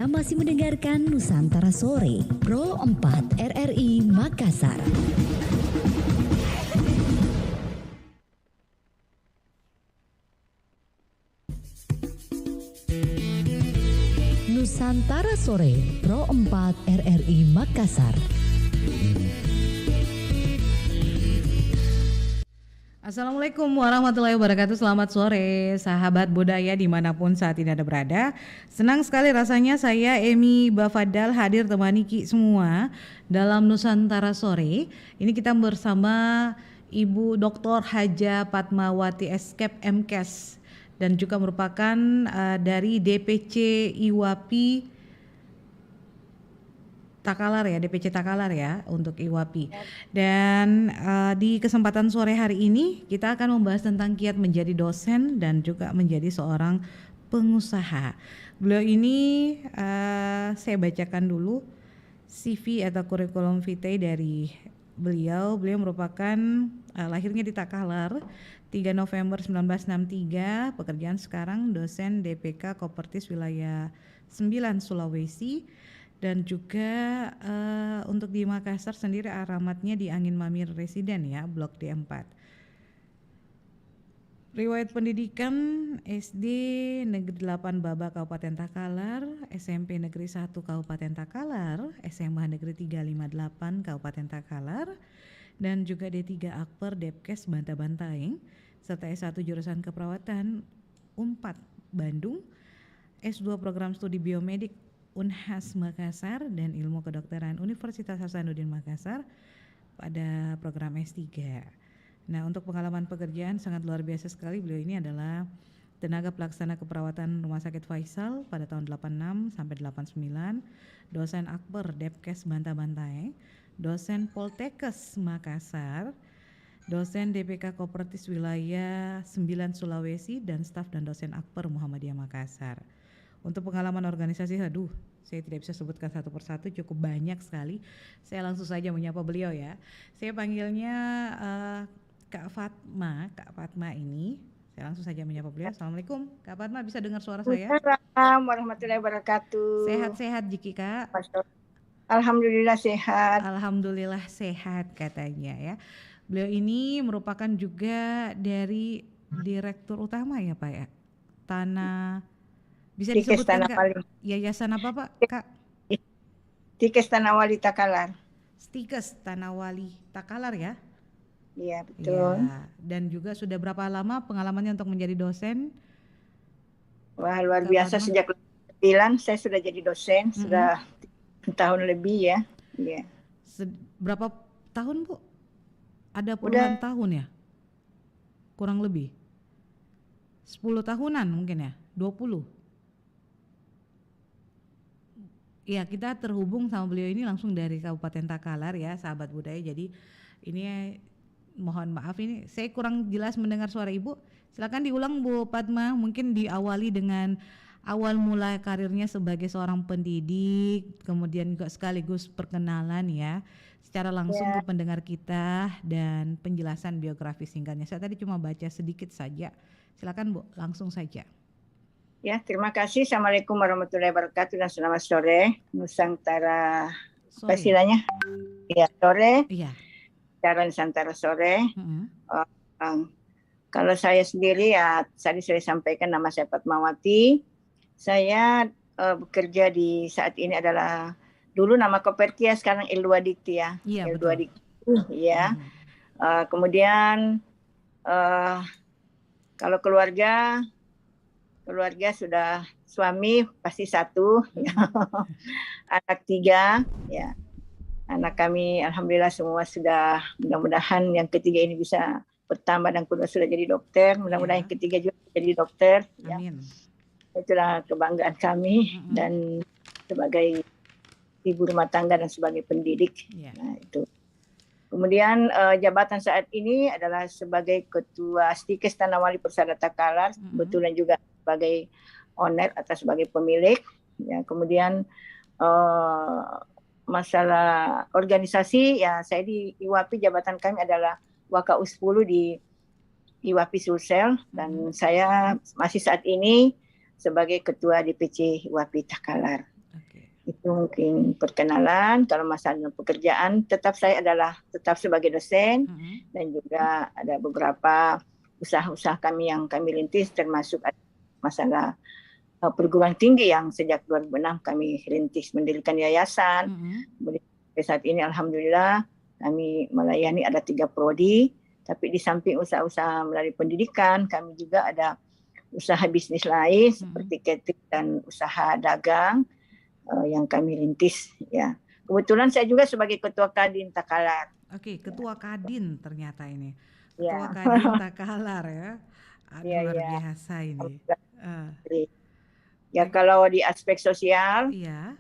Anda masih mendengarkan Nusantara Sore, Pro 4 RRI Makassar. Nusantara Sore, Pro 4 RRI Makassar. Assalamualaikum warahmatullahi wabarakatuh. Selamat sore sahabat budaya dimanapun saat ini Anda berada. Senang sekali rasanya saya Emi Bafadal hadir temani Ki semua dalam Nusantara Sore. Ini kita bersama Ibu Dr. Haja Fatmawati Eskep MKes dan juga merupakan dari DPC IWAPI Takalar ya, DPC Takalar ya untuk IWAPI. Dan di kesempatan sore hari ini kita akan membahas tentang kiat menjadi dosen dan juga menjadi seorang pengusaha. Beliau ini saya bacakan dulu CV atau kurikulum vitae dari beliau. Beliau merupakan lahirnya di Takalar 3 November 1963, pekerjaan sekarang dosen DPK Kopertis wilayah 9 Sulawesi. Dan juga untuk di Makassar sendiri alamatnya di Angin Mamir Residen ya, Blok D4. Riwayat pendidikan SD Negeri 8 Baba Kabupaten Takalar, SMP Negeri 1 Kabupaten Takalar, SMA Negeri 358 Kabupaten Takalar, dan juga D3 Akper Depkes Banta-Bantaeng, serta S1 jurusan keperawatan Unpad Bandung, S2 program studi biomedik Unhas Makassar dan ilmu kedokteran Universitas Hasanuddin Makassar pada program S3. Nah, untuk pengalaman pekerjaan sangat luar biasa sekali. Beliau ini adalah tenaga pelaksana keperawatan Rumah Sakit Faisal pada tahun 86 sampai 89, dosen Akper Depkes Banta-Bantaeng, dosen Poltekkes Makassar, dosen DPK Kopertis wilayah 9 Sulawesi, dan staf dan dosen Akper Muhammadiyah Makassar. Untuk pengalaman organisasi, saya tidak bisa sebutkan satu persatu, cukup banyak sekali. Saya langsung saja menyapa beliau ya. Saya panggilnya Kak Fatma. Kak Fatma ini, saya langsung saja menyapa beliau. Assalamualaikum, Kak Fatma, bisa dengar suara saya? Assalamualaikum warahmatullahi wabarakatuh. Sehat-sehat Jiki Kak? Alhamdulillah sehat. Alhamdulillah sehat katanya ya. Beliau ini merupakan juga dari Direktur Utama ya Pak ya? Bisa disebutkan Kak, yayasan apa Pak Kak? Stikes Tanah Wali Takalar. Stikes Tanah Wali Takalar ya? Iya betul. Ya, dan juga sudah berapa lama pengalamannya untuk menjadi dosen? Wah luar biasa, sejak 9 saya sudah jadi dosen, sudah tahun lebih ya. Iya. Berapa tahun Bu? Ada puluhan tahun ya? Kurang lebih 10 tahunan mungkin ya? 20? Ya, kita terhubung sama beliau ini langsung dari Kabupaten Takalar ya, sahabat budaya. Jadi ini mohon maaf ini saya kurang jelas mendengar suara Ibu. Silakan diulang Bu Fatma, mungkin diawali dengan awal mula karirnya sebagai seorang pendidik, kemudian juga sekaligus perkenalan ya, secara langsung ke pendengar kita dan penjelasan biografi singkatnya. Saya tadi cuma baca sedikit saja. Silakan Bu, langsung saja. Ya, terima kasih. Assalamualaikum warahmatullahi wabarakatuh dan selamat sore Nusantara. Apa istilahnya? Ya, sore. Iya. Cara Nusantara Sore. Kalau saya sendiri ya tadi saya sampaikan nama saya Fatmawati. Saya bekerja di saat ini adalah dulu nama Kopertia, sekarang L2 Dikti ya. Iya, L2 betul. Dikti ya. Kemudian kalau keluarga sudah suami pasti satu, ya. Anak 3, ya. Anak kami alhamdulillah semua sudah, mudah-mudahan yang ketiga ini bisa bertambah dan kedua sudah jadi dokter, mudah-mudahan yang ketiga juga jadi dokter. Amin. Ya. Itulah kebanggaan kami dan sebagai ibu rumah tangga dan sebagai pendidik. Nah itu. Kemudian jabatan saat ini adalah sebagai Ketua Stikes Tanah Wali Persada Takalar, kebetulan juga sebagai owner atau sebagai pemilik. Ya, kemudian masalah organisasi ya, saya di IWAPI jabatan kami adalah WKU 10 di IWAPI Sulsel dan saya masih saat ini sebagai Ketua DPC IWAPI Takalar. mungkin perkenalan. Kalau masalah pekerjaan, saya tetap sebagai dosen, dan juga ada beberapa usaha-usaha kami yang kami rintis, termasuk masalah perguruan tinggi yang sejak 2006 kami rintis mendirikan yayasan. Sampai saat ini alhamdulillah kami melayani ada 3 prodi, tapi di samping usaha-usaha melalui pendidikan, kami juga ada usaha bisnis lain seperti catering dan usaha dagang yang kami rintis, ya. Kebetulan saya juga sebagai ketua Kadin Takalar. Oke, ketua Kadin ternyata ini. Ya. Ketua Kadin Takalar ya. Aduh, Ya, luar ya. biasa ini. Ya, kalau di aspek sosial, iya.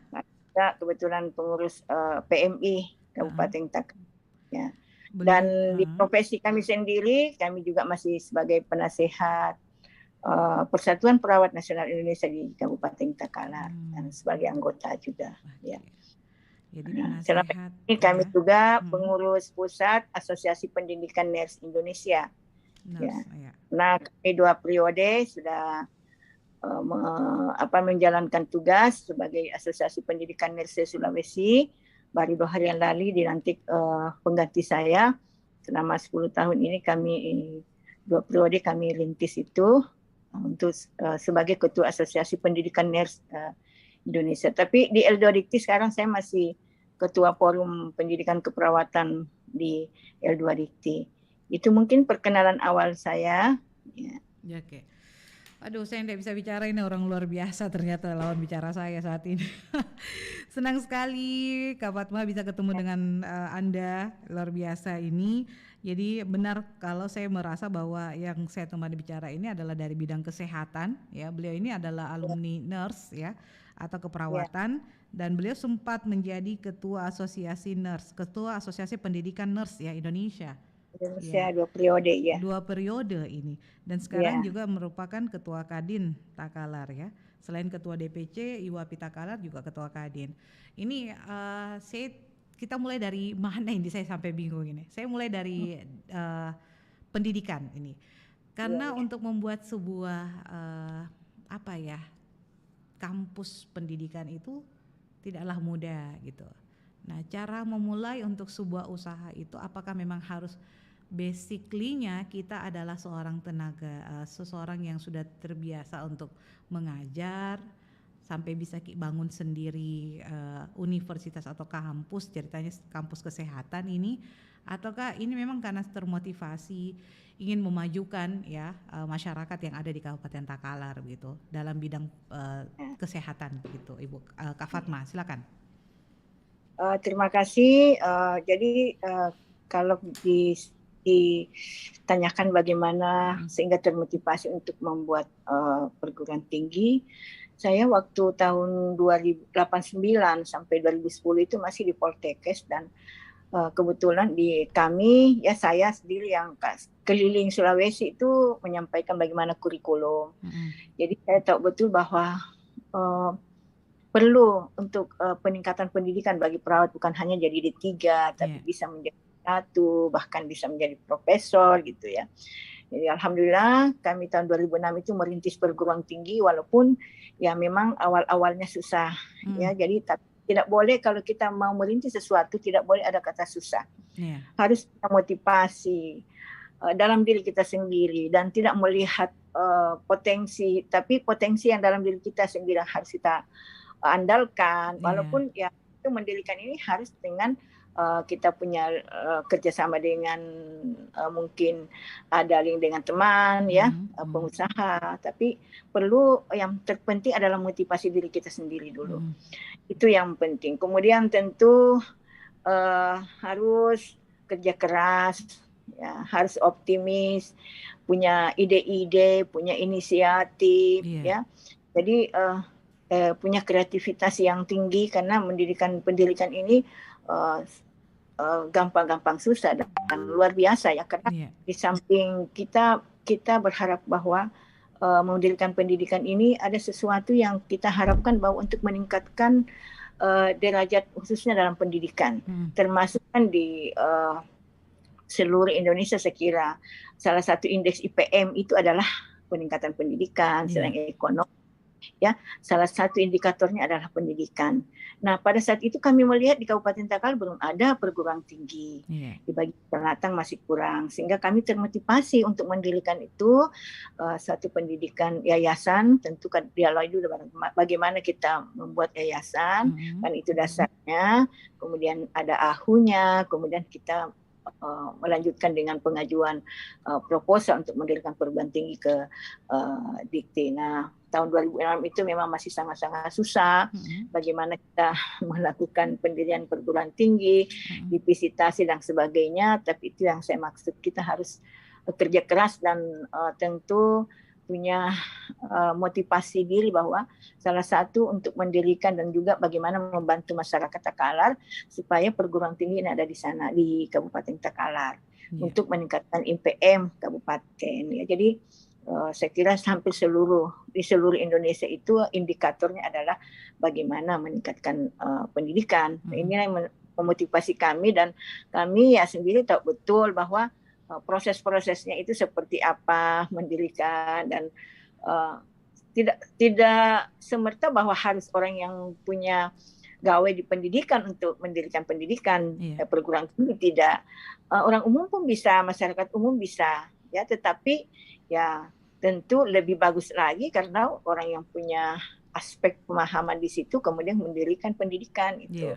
Kita kebetulan pengurus PMI Kabupaten Takalar. Ya. Dan di profesi kami sendiri, kami juga masih sebagai penasehat Persatuan Perawat Nasional Indonesia di Kabupaten Takalar dan sebagai anggota juga. Ya. Jadi penasehat. Ini kami juga pengurus pusat Asosiasi Pendidikan Nurse Indonesia. Ya. Nah, kami 2 periode sudah menjalankan tugas sebagai Asosiasi Pendidikan Nurse Sulawesi. Baru 2 hari yang lalu dilantik pengganti saya. Selama 10 tahun ini kami 2 periode kami rintis itu untuk sebagai Ketua Asosiasi Pendidikan Nurse Indonesia. Tapi di L2 Dikti sekarang saya masih Ketua Forum Pendidikan Keperawatan di L2 Dikti. Itu mungkin perkenalan awal saya. Ya, oke. Aduh, saya tidak bisa bicara, ini orang luar biasa ternyata lawan bicara saya saat ini. Senang sekali Kak Fatma bisa ketemu dengan Anda, luar biasa ini. Jadi benar kalau saya merasa bahwa yang saya temani bicara ini adalah dari bidang kesehatan, ya. Beliau ini adalah alumni nurse, ya, atau keperawatan, dan beliau sempat menjadi ketua asosiasi nurse, ketua asosiasi pendidikan nurse ya Indonesia. Ya. 2 periode ya. 2 periode ini, dan sekarang juga merupakan ketua Kadin Takalar ya. Selain ketua DPC IWAPI Takalar juga ketua Kadin. Ini kita mulai dari mana ini, saya sampai bingung ini. Saya mulai dari pendidikan ini. Karena untuk membuat sebuah kampus pendidikan itu tidaklah mudah gitu. Nah, cara memulai untuk sebuah usaha itu apakah memang harus basically-nya kita adalah seorang seseorang yang sudah terbiasa untuk mengajar sampai bisa bangun sendiri universitas atau kampus, ceritanya kampus kesehatan ini, ataukah ini memang karena termotivasi ingin memajukan ya masyarakat yang ada di Kabupaten Takalar gitu dalam bidang kesehatan gitu, Ibu Kak Fatma, silakan. Terima kasih. Jadi kalau ditanyakan bagaimana sehingga termotivasi untuk membuat perguruan tinggi, saya waktu tahun 2089 sampai 2010 itu masih di Poltekkes, dan kebetulan di kami ya saya sendiri yang keliling Sulawesi itu menyampaikan bagaimana kurikulum. Jadi saya tahu betul bahwa perlu untuk peningkatan pendidikan bagi perawat bukan hanya jadi D3 tapi bisa menjadi S1, bahkan bisa menjadi profesor gitu ya. Jadi alhamdulillah kami tahun 2006 itu merintis perguruan tinggi, walaupun ya memang awal-awalnya susah ya. Jadi tidak boleh kalau kita mau merintis sesuatu tidak boleh ada kata susah. Harus kita motivasi dalam diri kita sendiri dan tidak melihat potensi, tapi potensi yang dalam diri kita sendiri harus kita andalkan. Walaupun ya itu mendirikan ini harus dengan kita punya kerjasama dengan mungkin ada link dengan teman ya, pengusaha, tapi perlu yang terpenting adalah motivasi diri kita sendiri dulu. Itu yang penting. Kemudian tentu harus kerja keras ya, harus optimis, punya ide-ide, punya inisiatif ya. Jadi punya kreativitas yang tinggi, karena pendidikan ini gampang-gampang susah dan luar biasa ya, karena di samping kita berharap bahwa mendirikan pendidikan ini ada sesuatu yang kita harapkan bahwa untuk meningkatkan derajat khususnya dalam pendidikan, termasuk kan di seluruh Indonesia. Saya kira salah satu indeks IPM itu adalah peningkatan pendidikan, selain ekonomi, ya salah satu indikatornya adalah pendidikan. Nah pada saat itu kami melihat di Kabupaten Takalar belum ada perguruan tinggi, di bagian selatan masih kurang, sehingga kami termotivasi untuk mendirikan itu satu pendidikan yayasan. Tentu kan dialog dulu bagaimana kita membuat yayasan, kan itu dasarnya, kemudian ada ahunya, kemudian kita melanjutkan dengan pengajuan proposal untuk mendirikan perguruan tinggi ke Dikti. Nah, tahun 2006 itu memang masih sangat-sangat susah bagaimana kita melakukan pendirian perguruan tinggi, divisitasi dan sebagainya, tapi itu yang saya maksud, kita harus kerja keras dan tentu punya motivasi diri bahwa salah satu untuk mendirikan dan juga bagaimana membantu masyarakat Takalar supaya perguruan tinggi ini ada di sana di Kabupaten Takalar untuk meningkatkan IPM kabupaten. Ya, jadi saya kira hampir di seluruh Indonesia itu indikatornya adalah bagaimana meningkatkan pendidikan. Ini yang memotivasi kami, dan kami ya sendiri tahu betul bahwa proses-prosesnya itu seperti apa mendirikan, dan tidak semerta bahwa harus orang yang punya gawe di pendidikan untuk mendirikan pendidikan perguruan tinggi, tidak. Orang umum pun bisa, masyarakat umum bisa, ya, tetapi ya tentu lebih bagus lagi karena orang yang punya aspek pemahaman di situ kemudian mendirikan pendidikan itu.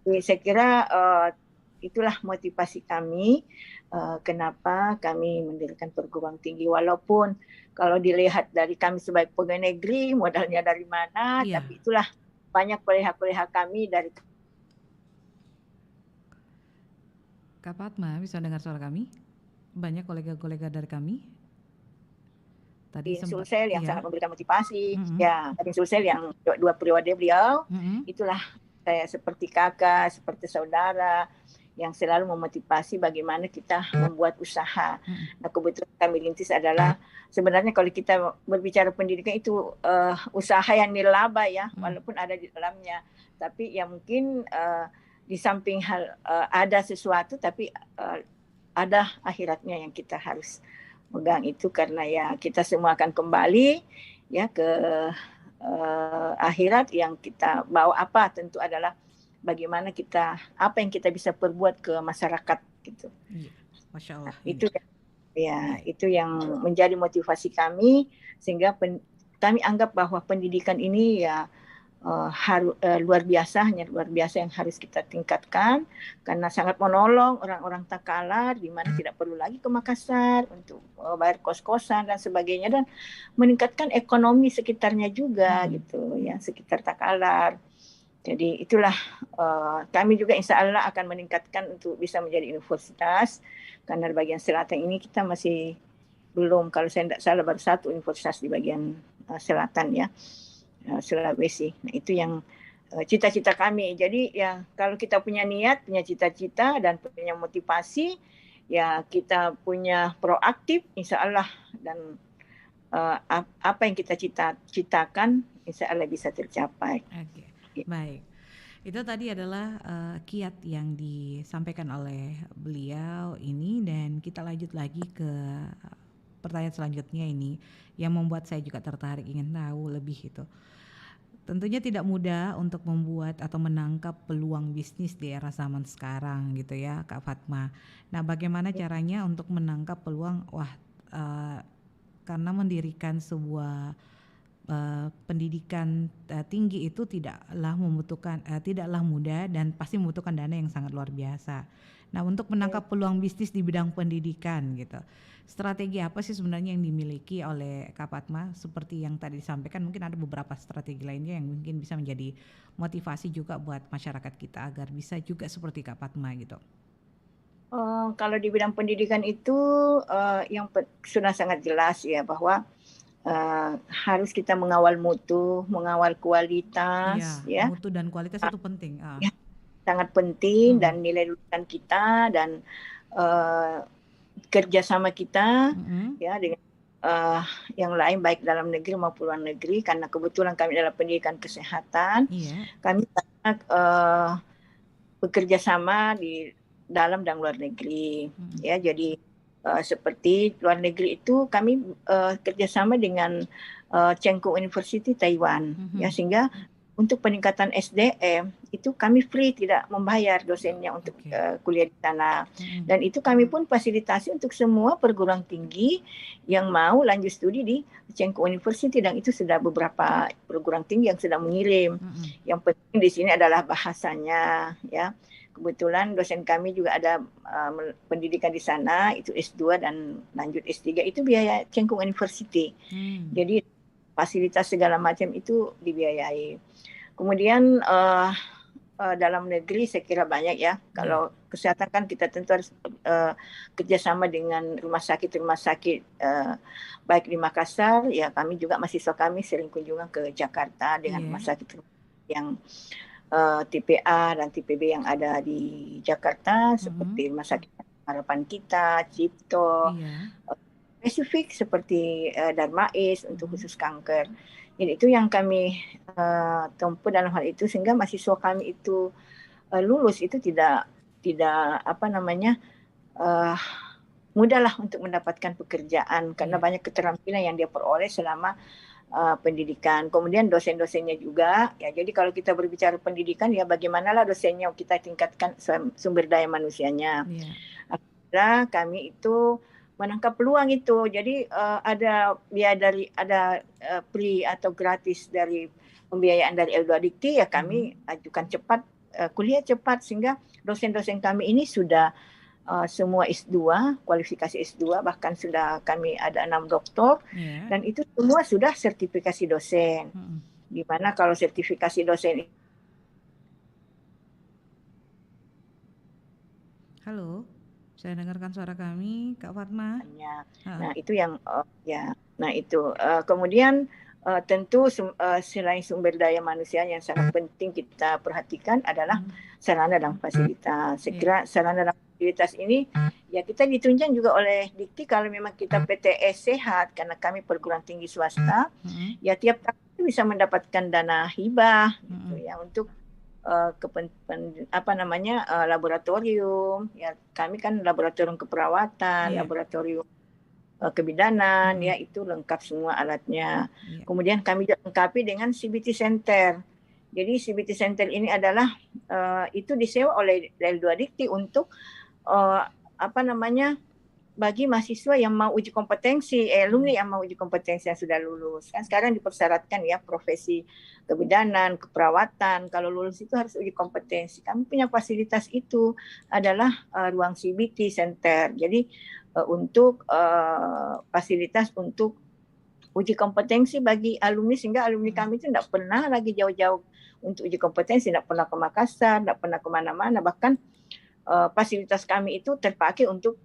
Jadi saya kira itulah motivasi kami kenapa kami mendirikan perguruan tinggi, walaupun kalau dilihat dari kami sebagai pegawai negeri modalnya dari mana, tapi itulah banyak peleha-peleha kami dari. Kak Fatma, bisa dengar suara kami? Banyak kolega-kolega dari kami tadi Sulsel yang sangat memberikan motivasi, ya, tadi Sulsel yang 2 periode beliau, itulah saya seperti kakak, seperti saudara yang selalu memotivasi bagaimana kita membuat usaha. Nah, kebetulan kami rintis adalah sebenarnya kalau kita berbicara pendidikan itu usaha yang nirlaba ya, walaupun ada di dalamnya, tapi ya mungkin di samping hal ada sesuatu, tapi ada akhiratnya yang kita harus megang itu, karena ya kita semua akan kembali ya ke akhirat. Yang kita bawa apa tentu adalah bagaimana kita, apa yang kita bisa perbuat ke masyarakat gitu. Masya Allah. Itu ya, itu yang menjadi motivasi kami, sehingga kami anggap bahwa pendidikan ini ya luar biasa yang harus kita tingkatkan, karena sangat menolong orang-orang Takalar di mana tidak perlu lagi ke Makassar untuk bayar kos-kosan dan sebagainya, dan meningkatkan ekonomi sekitarnya juga gitu ya, sekitar Takalar. Jadi itulah kami juga insya Allah akan meningkatkan untuk bisa menjadi universitas, karena di bagian selatan ini kita masih belum, kalau saya tidak salah baru 1 universitas di bagian selatan ya, Sulawesi. Nah itu yang cita-cita kami. Jadi ya kalau kita punya niat, punya cita-cita dan punya motivasi, ya kita punya proaktif, insya Allah, dan apa yang kita citakan insya Allah bisa tercapai. Oke. Baik, itu tadi adalah kiat yang disampaikan oleh beliau ini, dan kita lanjut lagi ke pertanyaan selanjutnya ini yang membuat saya juga tertarik ingin tahu lebih itu. Tentunya tidak mudah untuk membuat atau menangkap peluang bisnis di era zaman sekarang gitu ya Kak Fatma. Nah bagaimana caranya untuk menangkap peluang, karena mendirikan sebuah pendidikan tinggi itu tidaklah mudah dan pasti membutuhkan dana yang sangat luar biasa. Nah, untuk menangkap peluang bisnis di bidang pendidikan gitu, strategi apa sih sebenarnya yang dimiliki oleh Kak Fatma? Seperti yang tadi disampaikan, mungkin ada beberapa strategi lainnya yang mungkin bisa menjadi motivasi juga buat masyarakat kita agar bisa juga seperti Kak Fatma gitu. Kalau di bidang pendidikan itu yang sudah sangat jelas ya, bahwa harus kita mengawal mutu, mengawal kualitas, ya. Mutu dan kualitas itu penting. Ya, sangat penting, dan nilai lulusan kita dan kerjasama kita, ya, dengan yang lain baik dalam negeri maupun luar negeri, karena kebetulan kami adalah pendidikan kesehatan, kami sangat bekerja sama di dalam dan luar negeri, ya. Jadi seperti luar negeri itu kami kerjasama dengan Cheng Kung University Taiwan, ya, sehingga untuk peningkatan SDM itu kami free, tidak membayar dosennya untuk kuliah di sana. Dan itu kami pun fasilitasi untuk semua perguruan tinggi yang mau lanjut studi di Cheng Kung University, dan itu sudah beberapa perguruan tinggi yang sudah mengirim. Yang penting di sini adalah bahasanya, ya. Kebetulan dosen kami juga ada pendidikan di sana, itu S2 dan lanjut S3, itu biaya Cheng Kung University. Jadi fasilitas segala macam itu dibiayai. Kemudian dalam negeri saya kira banyak ya. Kalau kesehatan kan kita tentu harus kerjasama dengan rumah sakit baik di Makassar, ya kami juga mahasiswa kami sering kunjungan ke Jakarta dengan rumah sakit yang TPA dan TPB yang ada di Jakarta, seperti Rumah Sakit Harapan Kita, Cipto, spesifik seperti Darmais untuk khusus kanker. Jadi itu yang kami tempuh dalam hal itu, sehingga mahasiswa kami itu lulus itu tidak mudahlah untuk mendapatkan pekerjaan karena banyak keterampilan yang dia peroleh selama pendidikan. Kemudian dosen-dosennya juga, ya. Jadi kalau kita berbicara pendidikan, ya bagimanalah dosennya kita tingkatkan sumber daya manusianya. Akhirnya kami itu menangkap peluang itu. Jadi ada free atau gratis dari pembiayaan dari L2 Dikti, ya kami ajukan cepat, kuliah cepat, sehingga dosen-dosen kami ini sudah semua S2, kualifikasi S2, bahkan sudah kami ada 6 doktor, dan itu semua sudah sertifikasi dosen. Di mana kalau sertifikasi dosen. Halo, saya dengarkan suara kami, Kak Fatma. Nah itu yang nah itu kemudian tentu selain sumber daya manusia yang sangat penting kita perhatikan adalah sarana dan fasilitas. Saya kira sarana dan fasilitas ini ya kita ditunjang juga oleh Dikti kalau memang kita PTS sehat, karena kami perguruan tinggi swasta, ya tiap tahun bisa mendapatkan dana hibah gitu ya untuk laboratorium, ya kami kan laboratorium keperawatan, laboratorium kebidanan, ya itu lengkap semua alatnya. Kemudian kami lengkapi dengan CBT Center. Jadi CBT Center ini adalah itu disewa oleh L2 Dikti untuk bagi mahasiswa yang mau uji kompetensi, alumni yang mau uji kompetensi yang sudah lulus. Kan sekarang dipersyaratkan ya profesi kebidanan, keperawatan, kalau lulus itu harus uji kompetensi. Kami punya fasilitas itu adalah ruang CBT Center. Jadi untuk fasilitas untuk uji kompetensi bagi alumni, sehingga alumni kami itu tidak pernah lagi jauh-jauh untuk uji kompetensi, tidak pernah ke Makassar, tidak pernah kemana-mana. Bahkan fasilitas kami itu terpakai untuk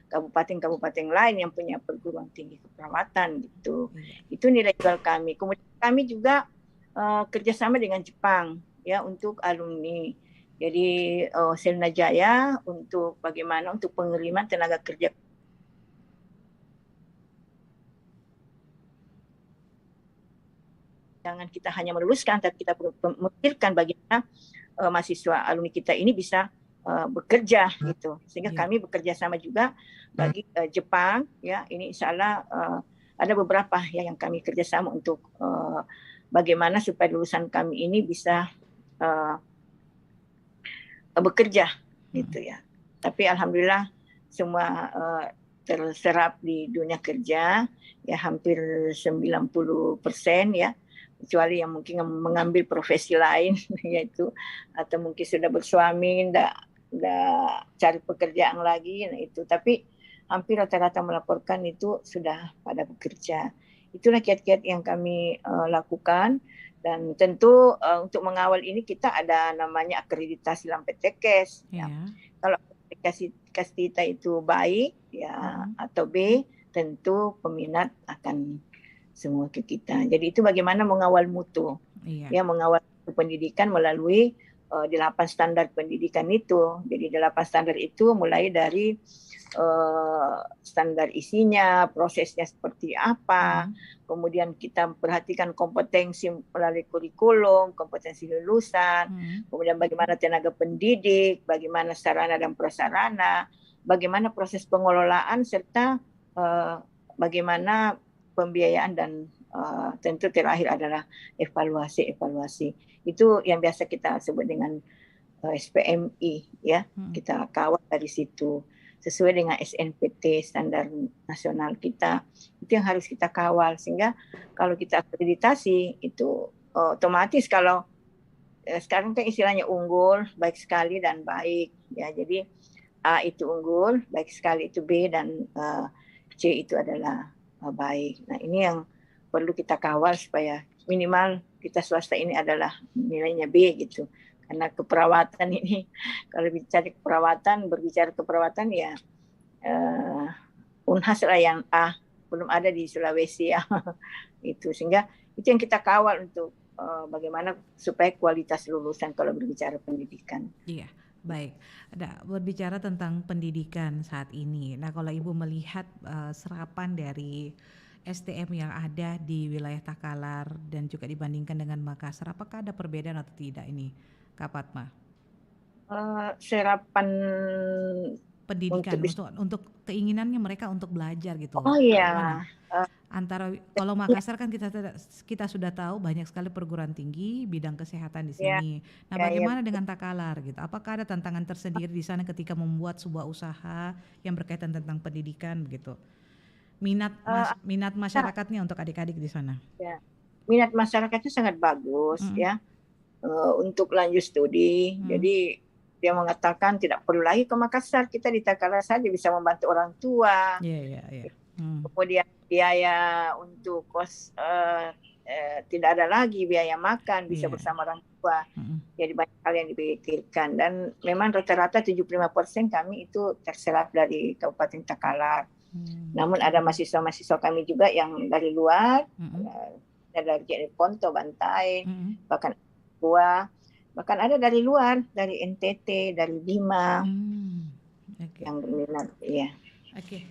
kabupaten-kabupaten lain yang punya perguruan tinggi keperawatan gitu. Itu nilai jual kami. Kemudian kami juga kerjasama dengan Jepang ya untuk alumni. Jadi Selna Jaya untuk bagaimana untuk pengiriman tenaga kerja. Jangan kita hanya meluluskan, tapi kita memikirkan bagaimana mahasiswa alumni kita ini bisa bekerja gitu. Sehingga kami bekerja sama juga bagi Jepang ya. Ini insyaallah ada beberapa ya yang kami kerjasama untuk bagaimana supaya lulusan kami ini bisa bekerja gitu ya. Tapi alhamdulillah semua terserap di dunia kerja ya, hampir 90% ya, kecuali yang mungkin mengambil profesi lain yaitu atau mungkin sudah bersuami ndak cari pekerjaan lagi, nah itu. Tapi hampir rata-rata melaporkan itu sudah pada bekerja. Itulah kiat-kiat yang kami lakukan. Dan tentu untuk mengawal ini kita ada namanya akreditasi dalam PTKes. Ya. Kalau akreditasi kita itu baik ya atau B, tentu peminat akan semua ke kita. Jadi itu bagaimana mengawal mutu, ya mengawal pendidikan melalui 8 standar pendidikan itu. Jadi 8 standar itu mulai dari standar isinya, prosesnya seperti apa, kemudian kita perhatikan kompetensi melalui kurikulum, kompetensi lulusan, kemudian bagaimana tenaga pendidik, bagaimana sarana dan prasarana, bagaimana proses pengelolaan, serta bagaimana pembiayaan dan tentu terakhir adalah evaluasi. Itu yang biasa kita sebut dengan SPMI ya. Kita kawal dari situ sesuai dengan SNPT, standar nasional kita. Itu yang harus kita kawal, sehingga kalau kita akreditasi itu otomatis kalau sekarang kan istilahnya unggul, baik sekali dan baik ya. Jadi A itu unggul, baik sekali itu B, dan C itu adalah baik. Nah, ini yang perlu kita kawal supaya minimal kita swasta ini adalah nilainya B gitu. Karena keperawatan ini, kalau berbicara keperawatan ya Unhas lah yang A, belum ada di Sulawesi ya. Itu, sehingga itu yang kita kawal untuk bagaimana supaya kualitas lulusan kalau berbicara pendidikan. Iya, baik. Berbicara tentang pendidikan saat ini. Nah, kalau Ibu melihat serapan dari STM yang ada di wilayah Takalar dan juga dibandingkan dengan Makassar, apakah ada perbedaan atau tidak ini, Kak Fatma? Serapan pendidikan untuk keinginannya mereka untuk belajar gitu. Oh iya. Antara kalau Makassar kan kita sudah tahu banyak sekali perguruan tinggi bidang kesehatan di sini. Nah, bagaimana dengan Takalar gitu? Apakah ada tantangan tersendiri di sana ketika membuat sebuah usaha yang berkaitan tentang pendidikan begitu? Minat masyarakatnya untuk adik-adik di sana? Ya. Minat masyarakatnya sangat bagus ya untuk lanjut studi. Jadi dia mengatakan tidak perlu lagi ke Makassar, kita di Takalar saja bisa membantu orang tua. Kemudian biaya untuk kos tidak ada lagi, biaya makan bisa bersama orang tua. Jadi banyak hal yang dipikirkan, dan memang rata-rata 75% kami itu terserap dari Kabupaten Takalar. Namun ada mahasiswa-mahasiswa kami juga yang dari luar, dari Ponto, Bantai, bahkan Papua, bahkan ada dari luar, dari NTT, dari Bima yang berminat. Iya. Oke,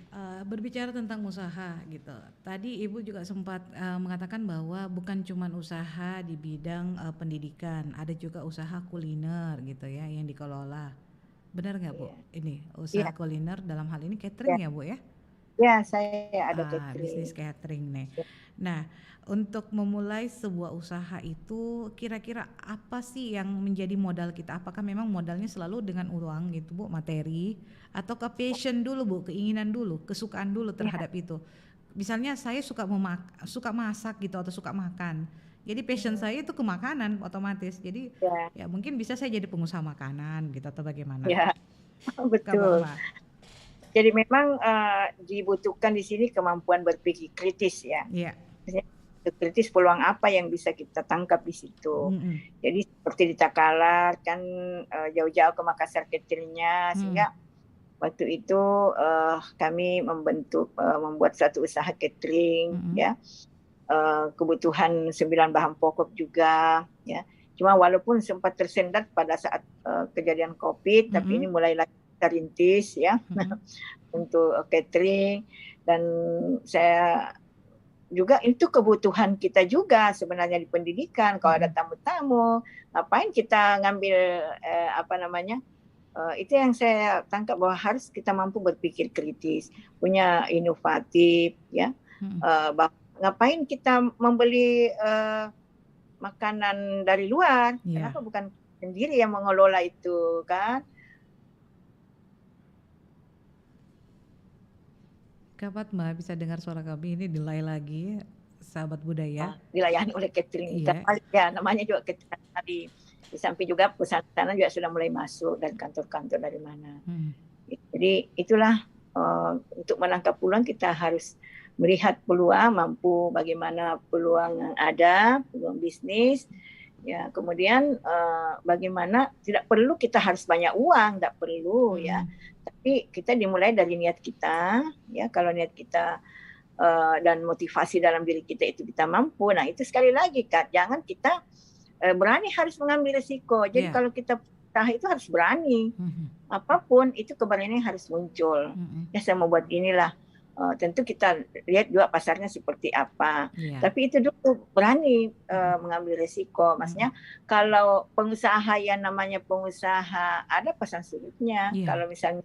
berbicara tentang usaha gitu. Tadi Ibu juga sempat mengatakan bahwa bukan cuma usaha di bidang pendidikan, ada juga usaha kuliner gitu ya yang dikelola. Benar nggak Bu? Ini usaha kuliner dalam hal ini catering ya Bu ya? Ya, saya ada catering. Bisnis catering nih. Nah, untuk memulai sebuah usaha itu kira-kira apa sih yang menjadi modal kita? Apakah memang modalnya selalu dengan uang gitu Bu, materi, atau ke passion dulu Bu, keinginan dulu, kesukaan dulu terhadap itu? Misalnya saya suka masak gitu atau suka makan. Jadi passion saya itu ke makanan otomatis. Jadi ya mungkin bisa saya jadi pengusaha makanan gitu atau bagaimana? Ya, betul. Jadi memang dibutuhkan di sini kemampuan berpikir kritis ya. Iya. Kritis peluang apa yang bisa kita tangkap di situ. Jadi seperti di Takalar kan jauh-jauh ke Makassar cateringnya, sehingga waktu itu kami membuat satu usaha catering ya. Kebutuhan 9 bahan pokok juga ya. Cuma walaupun sempat tersendat pada saat kejadian COVID, tapi ini mulai lagi kita rintis ya untuk catering, dan saya juga itu kebutuhan kita juga sebenarnya di pendidikan. Kalau ada tamu-tamu, ngapain kita ngambil itu yang saya tangkap bahwa harus kita mampu berpikir kritis, punya inovatif ya. Ngapain kita membeli makanan dari luar? Kenapa bukan sendiri yang mengelola itu kan? Kak Fatma, bisa dengar suara kami ini delay lagi, sahabat budaya. Dilayani oleh catering. Ya, namanya juga catering tadi. Di samping juga perusahaan sana juga sudah mulai masuk dan kantor-kantor dari mana. Jadi itulah untuk menangkap peluang kita harus melihat peluang, mampu bagaimana peluang yang ada, peluang bisnis. Ya, kemudian bagaimana tidak perlu kita harus banyak uang, tidak perlu ya. Tapi kita dimulai dari niat kita, ya. Kalau niat kita dan motivasi dalam diri kita itu kita mampu, nah itu sekali lagi Kak, jangan kita berani harus mengambil risiko. Jadi kalau kita usaha itu harus berani, apapun itu keberanian harus muncul. Ya, saya mau buat inilah. Tentu kita lihat juga pasarnya seperti apa. Tapi itu dulu berani mengambil risiko. Maksudnya kalau pengusaha yang namanya pengusaha ada pasang surutnya. Kalau misalnya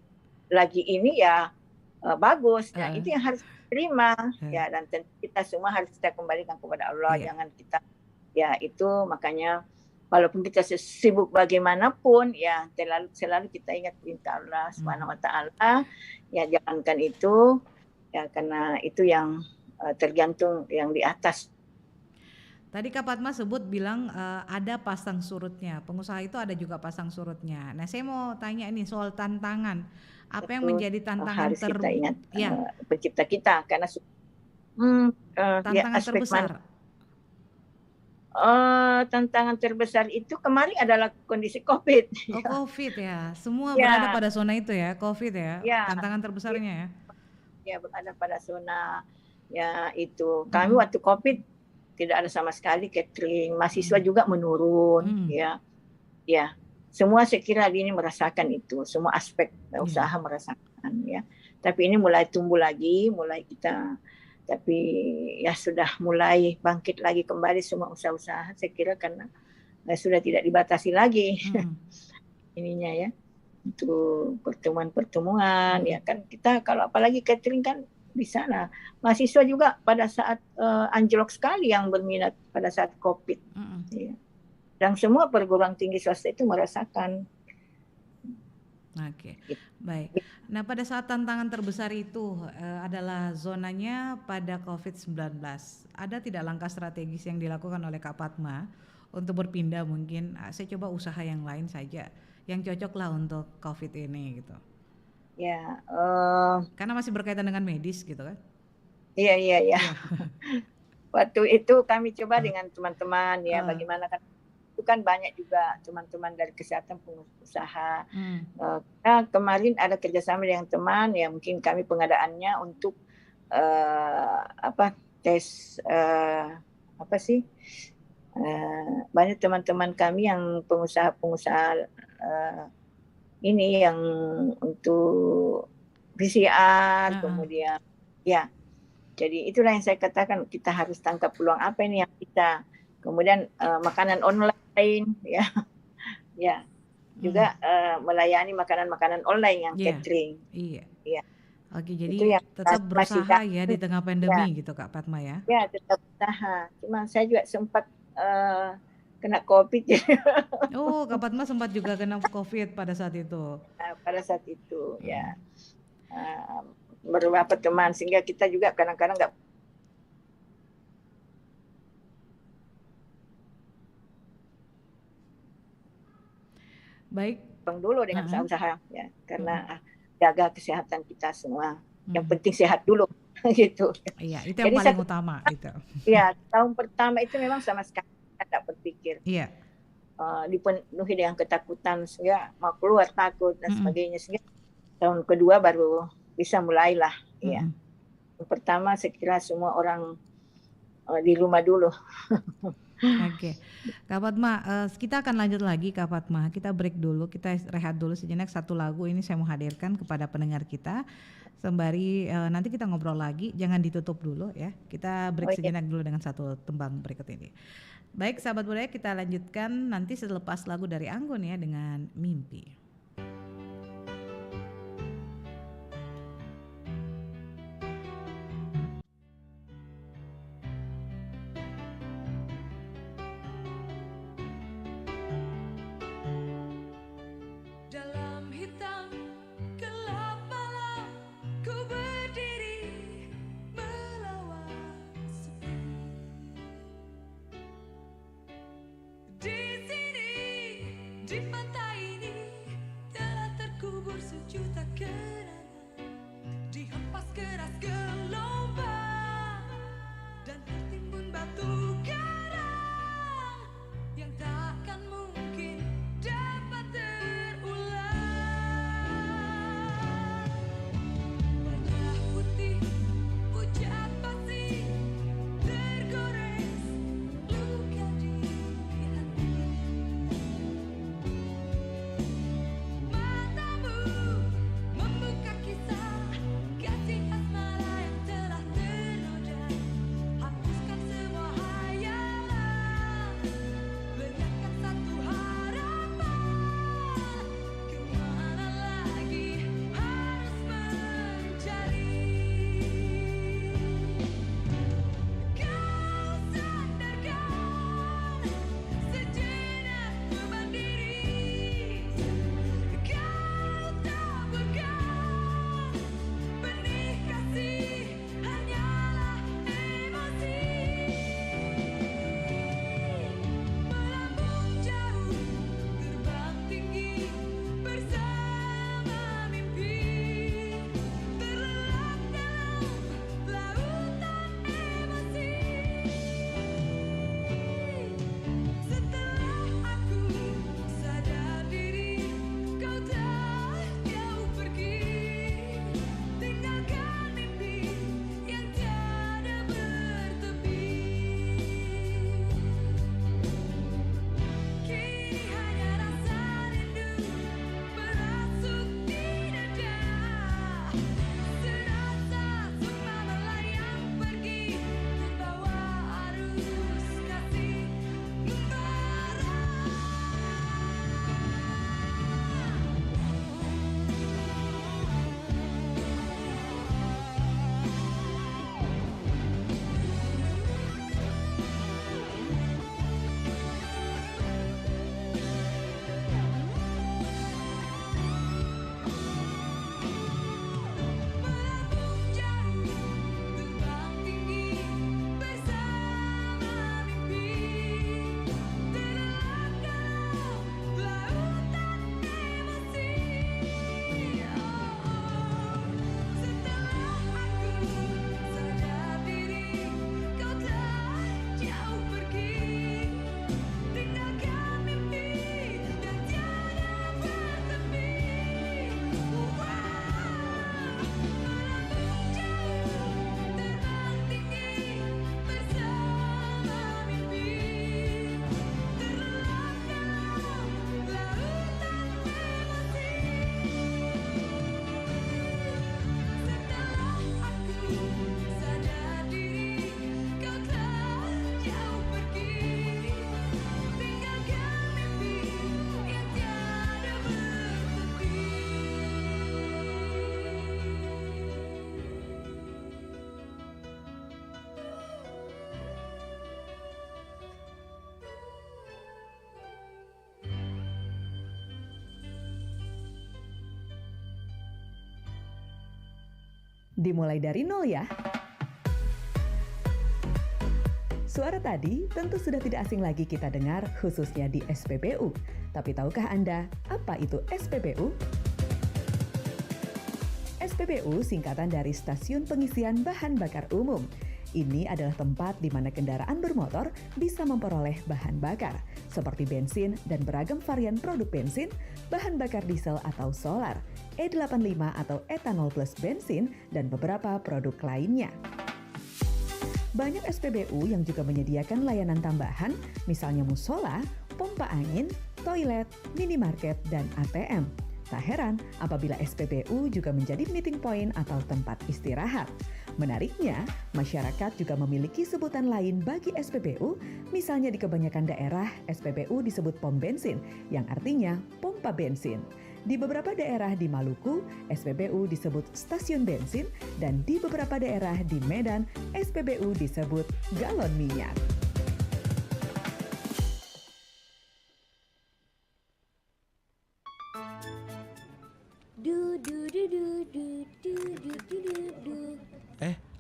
lagi ini ya bagus. Nah, itu yang harus terima ya, dan tentu kita semua harus kita kembalikan kepada Allah. Jangan kita ya itu, makanya walaupun kita sibuk bagaimanapun ya selalu kita ingat perintah Allah Subhanahu wa taala, ya jalankan itu ya, karena itu yang tergantung yang di atas. Tadi Kak Padma sebut bilang ada pasang surutnya, pengusaha itu ada juga pasang surutnya. Nah, saya mau tanya ini soal tantangan. Apa yang menjadi tantangan harus kita ingat pencipta kita, karena tantangan terbesar. Tantangan terbesar itu kemarin adalah kondisi COVID. COVID ya, semua berada pada zona itu ya, COVID ya. Tantangan terbesarnya ya. Ya, berada pada zona ya itu. Kami waktu COVID tidak ada sama sekali catering, mahasiswa juga menurun ya. Ya, semua saya kira ini merasakan itu, semua aspek usaha merasakan ya. Tapi ini mulai tumbuh lagi, mulai kita, tapi ya sudah mulai bangkit lagi kembali semua usaha-usaha, saya kira karena sudah tidak dibatasi lagi ininya ya, untuk pertemuan-pertemuan ya kan. Kita kalau apalagi catering kan di sana, mahasiswa juga pada saat anjlok sekali yang berminat pada saat COVID ya. Dan semua perguruan tinggi swasta itu merasakan. Oke, baik. Nah, pada saat tantangan terbesar itu adalah zonanya pada COVID-19, ada tidak langkah strategis yang dilakukan oleh Kak Padma untuk berpindah mungkin, saya coba usaha yang lain saja, yang cocok lah untuk COVID ini gitu? Ya, karena masih berkaitan dengan medis gitu kan? Iya. Waktu itu kami coba dengan teman-teman ya, bagaimana kan, itu kan banyak juga teman-teman dari kesehatan pengusaha. Nah, kemarin ada kerjasama dengan teman ya, mungkin kami pengadaannya untuk tes banyak teman-teman kami yang pengusaha ini yang untuk PCR kemudian ya. Jadi itulah yang saya katakan, kita harus tangkap peluang apa ini yang kita, kemudian makanan online ya, ya juga melayani makanan-makanan online yang catering. Iya. Oke, jadi tetap berusaha ya di tengah pandemi gitu Kak Padma ya? Ya, tetap berusaha. Cuma saya juga sempat kena COVID. Oh, Kak Padma sempat juga kena COVID pada saat itu? Pada saat itu ya. Beberapa teman, sehingga kita juga kadang-kadang nggak baik dulu dengan usaha ya, karena jaga kesehatan kita semua. Yang penting sehat dulu gitu. Iya, itu yang paling utama itu. Iya, tahun pertama itu memang sama sekali tidak berpikir. Iya. Dipenuhi dengan ketakutan, sehingga mau keluar takut dan sebagainya. Sehingga tahun kedua baru bisa mulailah. Ya. Yang pertama saya kira semua orang di rumah dulu. Oke, Kak Padma, kita akan lanjut lagi Kak Padma. Kita break dulu, kita rehat dulu sejenak. Satu lagu ini saya mau hadirkan kepada pendengar kita. Sembari nanti kita ngobrol lagi, jangan ditutup dulu ya. Kita break sejenak dulu dengan satu tembang berikut ini. Baik sahabat budaya, kita lanjutkan nanti selepas lagu dari Anggun ya dengan Mimpi. Matamu membuka Dimulai dari nol ya. Suara tadi tentu sudah tidak asing lagi kita dengar khususnya di SPBU. Tapi tahukah Anda apa itu SPBU? SPBU singkatan dari Stasiun Pengisian Bahan Bakar Umum. Ini adalah tempat di mana kendaraan bermotor bisa memperoleh bahan bakar, seperti bensin dan beragam varian produk bensin, bahan bakar diesel atau solar, E85 atau etanol plus bensin, dan beberapa produk lainnya. Banyak SPBU yang juga menyediakan layanan tambahan, misalnya musola, pompa angin, toilet, minimarket, dan ATM. Tak heran apabila SPBU juga menjadi meeting point atau tempat istirahat. Menariknya, masyarakat juga memiliki sebutan lain bagi SPBU, misalnya di kebanyakan daerah SPBU disebut pom bensin, yang artinya pompa bensin. Di beberapa daerah di Maluku, SPBU disebut stasiun bensin, dan di beberapa daerah di Medan, SPBU disebut galon minyak.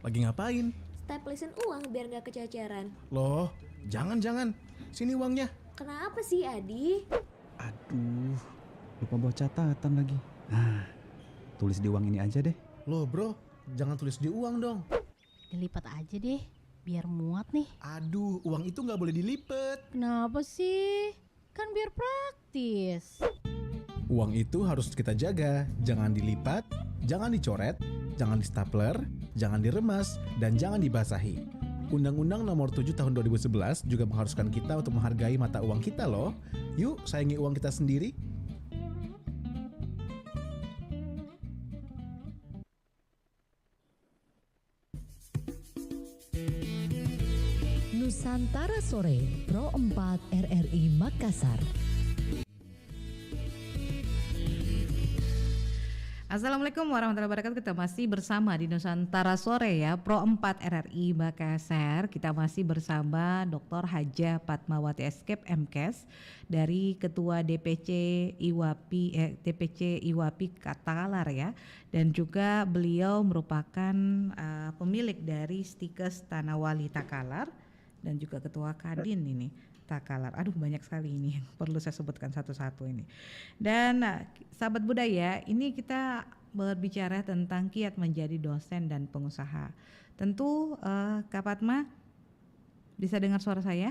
Lagi ngapain? Staplesin uang biar gak kececeran. Loh, jangan. Sini uangnya. Kenapa sih, Adi? Aduh, lupa bawa catatan lagi. Nah, tulis di uang ini aja deh. Loh bro, jangan tulis di uang dong. Dilipat aja deh, biar muat nih. Aduh, uang itu nggak boleh dilipet. Kenapa sih? Kan biar praktis. Uang itu harus kita jaga, jangan dilipat, jangan dicoret, jangan di-stapler, jangan diremas, dan jangan dibasahi. Undang-Undang Nomor 7 Tahun 2011 juga mengharuskan kita untuk menghargai mata uang kita loh. Yuk, sayangi uang kita sendiri. Nusantara Sore, Pro 4 RRI Makassar. Assalamualaikum warahmatullahi wabarakatuh. Kita masih bersama di Nusantara Sore ya, Pro 4 RRI Makassar. Kita masih bersama Dr. Hajah Fatmawati Eskep MKes dari Ketua DPC IWAPI Takalar ya. Dan juga beliau merupakan pemilik dari Stikes Tanah Wali Takalar dan juga Ketua Kadin ini Takalar. Aduh, banyak sekali ini yang perlu saya sebutkan satu-satu ini. Dan sahabat budaya, ini kita berbicara tentang kiat menjadi dosen dan pengusaha. Tentu Kak Fatma bisa dengar suara saya?